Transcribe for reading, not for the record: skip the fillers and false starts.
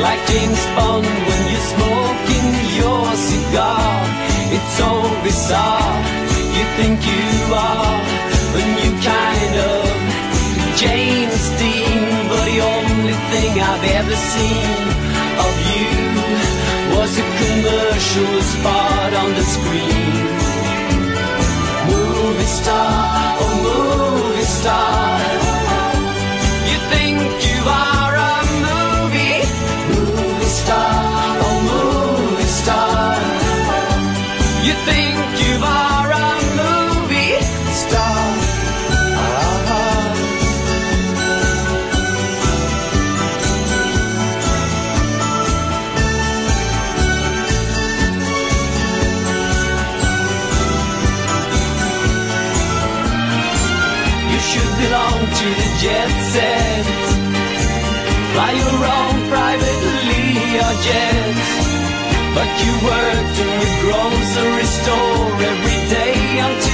like James Bond when you're smoking your cigar. It's so bizarre, you think you are a new kind of James Dean, but the only thing I've ever seen of you was a commercial spot on the screen. Movie star, oh movie star, you think you are a movie star, oh movie star, you think you are a movie star. Should belong to the jet set, fly your own privately or jet, but you worked in the grocery store every day until